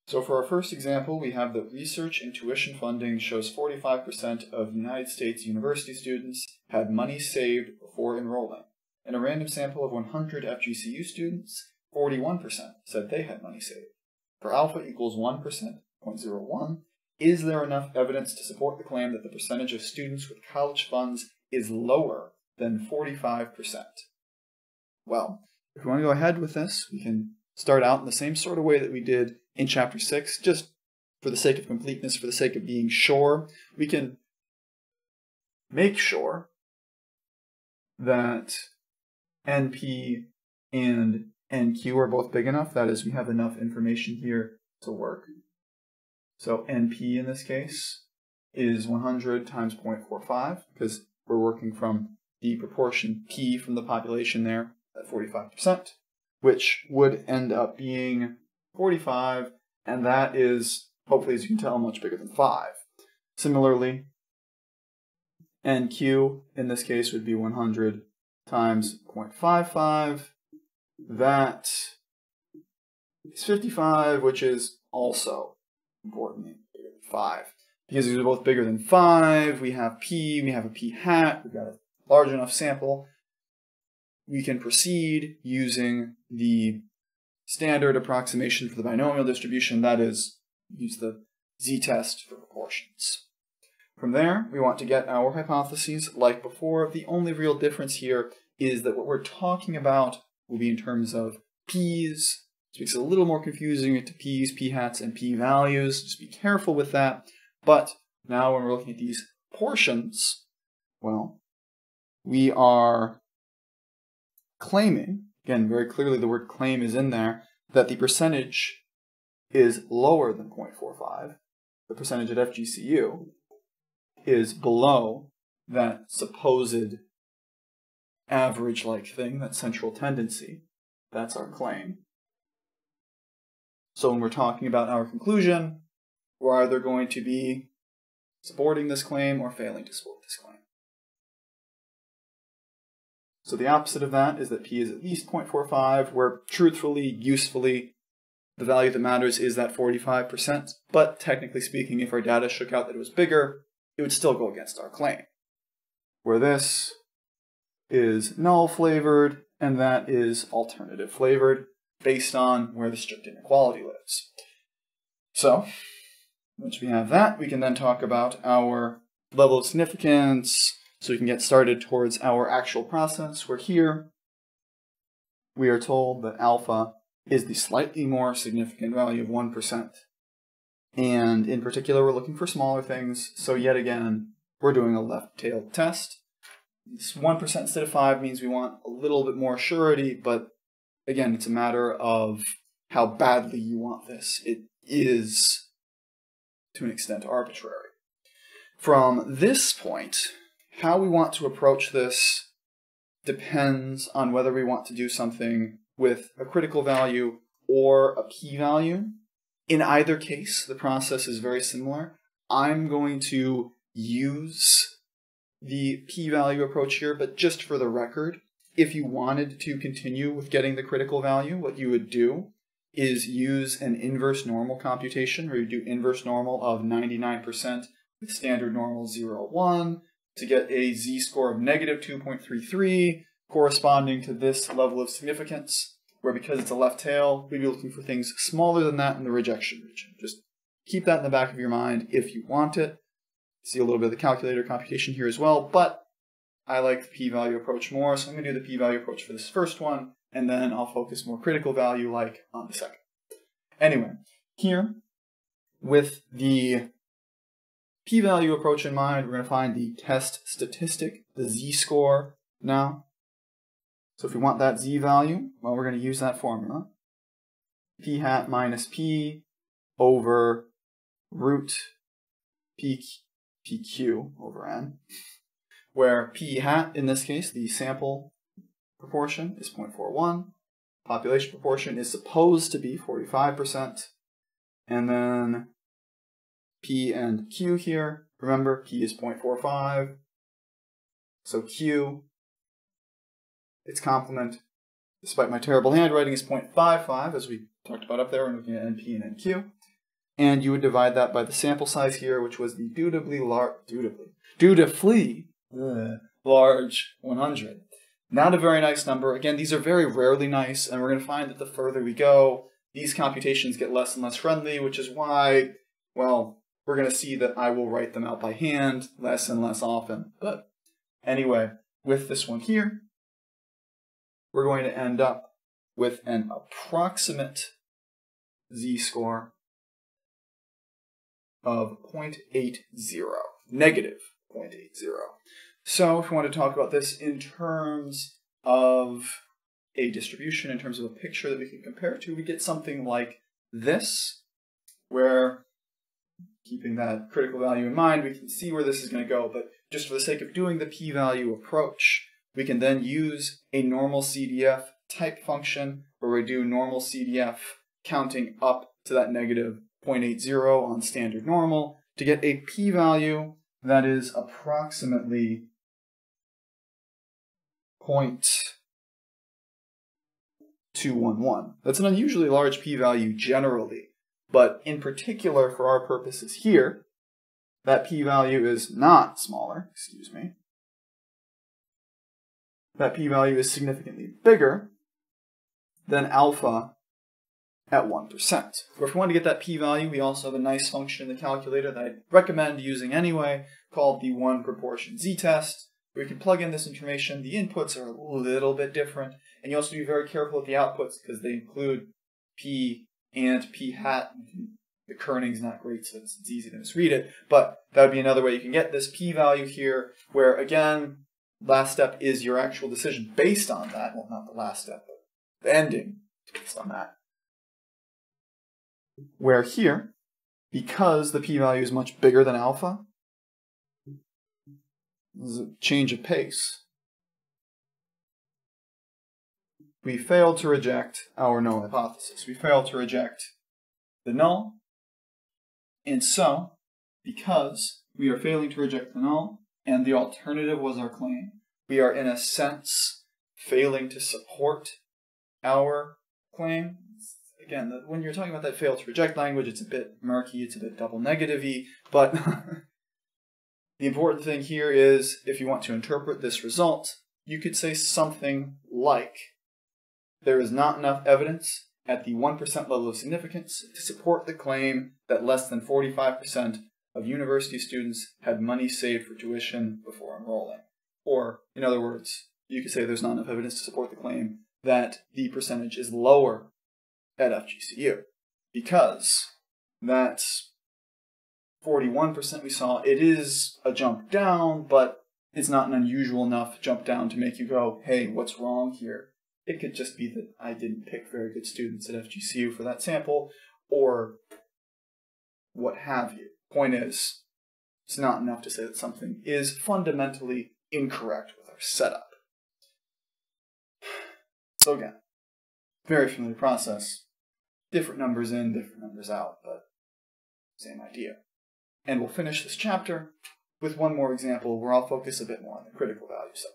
So for our first example, we have that research and tuition funding shows 45% of United States university students had money saved before enrolling. In a random sample of 100 FGCU students, 41% said they had money saved. For alpha equals 1%, 0.01, is there enough evidence to support the claim that the percentage of students with college funds is lower than 45%? Well, if we want to go ahead with this, we can start out in the same sort of way that we did in Chapter 6, just for the sake of completeness, for the sake of being sure. We can make sure that NP and NQ are both big enough. That is, we have enough information here to work. So NP in this case is 100 times 0.45, because we're working from the proportion P from the population there at 45%, which would end up being 45, and that is, hopefully as you can tell, much bigger than 5. Similarly, NQ in this case would be 100 times 0.55. That is 55, which is also importantly bigger than 5. Because these are both bigger than 5, we have P, we have a P hat, we've got a large enough sample. We can proceed using the standard approximation for the binomial distribution, that is, use the zTest for proportions. From there, we want to get our hypotheses like before. The only real difference here is that what we're talking about will be in terms of P's. This makes it a little more confusing into P's, P hats, and P values. Just be careful with that. But now when we're looking at these portions, well, we are claiming, again, very clearly the word claim is in there, that the percentage is lower than 0.45. The percentage at FGCU is below that supposed average-like thing, that central tendency. That's our claim. So when we're talking about our conclusion, we're either going to be supporting this claim or failing to support this claim. So the opposite of that is that P is at least 0.45, where truthfully, usefully, the value that matters is that 45%, but technically speaking, if our data shook out that it was bigger, it would still go against our claim. Where this is null flavored, and that is alternative flavored, based on where the strict inequality lives. So, once we have that, we can then talk about our level of significance, so we can get started towards our actual process, where here we are told that alpha is the slightly more significant value of 1%. And in particular, we're looking for smaller things, so yet again, we're doing a left-tailed test. This 1% instead of 5 means we want a little bit more surety, but again, it's a matter of how badly you want this. It is, to an extent, arbitrary. From this point, how we want to approach this depends on whether we want to do something with a critical value or a p-value. In either case, the process is very similar. I'm going to use the p-value approach here, but just for the record, if you wanted to continue with getting the critical value, what you would do is use an inverse normal computation, where you do inverse normal of 99% with standard normal 0, 1, to get a z-score of negative 2.33, corresponding to this level of significance, where because it's a left tail, we'd be looking for things smaller than that in the rejection region. Just keep that in the back of your mind if you want it. See a little bit of the calculator computation here as well, but I like the p-value approach more, so I'm going to do the p-value approach for this first one, and then I'll focus more critical value-like on the second. Anyway, here, with the p-value approach in mind, we're going to find the test statistic, the z-score now. So if we want that z-value, well, we're going to use that formula. P hat minus p over root pq over n, where p hat, in this case, the sample proportion is 0.41, population proportion is supposed to be 45%, and then p and q here, remember, p is 0.45, so q, its complement, despite my terrible handwriting, is 0.55, as we talked about up there when looking at NP and NQ. and you would divide that by the sample size here, which was the dutifully large 100. Not a very nice number. Again, these are very rarely nice, and we're going to find that the further we go, these computations get less and less friendly, which is why, well, we're going to see that I will write them out by hand less and less often. But anyway, with this one here, we're going to end up with an approximate z-score of 0.80, negative 0.80. So if we want to talk about this in terms of a distribution, in terms of a picture that we can compare it to, we get something like this, where, keeping that critical value in mind, we can see where this is going to go, but just for the sake of doing the p-value approach, we can then use a NormalCDF type function where we do NormalCDF counting up to that negative 0.80 on standard normal to get a p-value that is approximately 0.211. That's an unusually large p-value generally, but in particular for our purposes here, that p-value is not smaller, That p-value is significantly bigger than alpha at 1%. But if we want to get that p-value, we also have a nice function in the calculator that I recommend using anyway, called the one proportion zTest, where you can plug in this information. The inputs are a little bit different, and you also be very careful with the outputs because they include p and p hat. The kerning's not great, so it's easy to misread it, but that would be another way you can get this p-value here, where again, last step is your actual decision based on that. Well, not the last step, but the ending based on that. Where here, because the p-value is much bigger than alpha, there's a change of pace. We failed to reject our null hypothesis. We failed to reject the null. And so, because we are failing to reject the null, and the alternative was our claim, we are in a sense failing to support our claim. Again, when you're talking about that fail to reject language, it's a bit murky, it's a bit double negative-y, but the important thing here is, if you want to interpret this result, you could say something like, there is not enough evidence at the 1% level of significance to support the claim that less than 45% of university students had money saved for tuition before enrolling. Or, in other words, you could say there's not enough evidence to support the claim that the percentage is lower at FGCU, because that 41% we saw, it is a jump down, but it's not an unusual enough jump down to make you go, hey, what's wrong here? It could just be that I didn't pick very good students at FGCU for that sample, or what have you. Point is, it's not enough to say that something is fundamentally incorrect with our setup. So again, very familiar process. Different numbers in, different numbers out, but same idea. And we'll finish this chapter with one more example where I'll focus a bit more on the critical value side.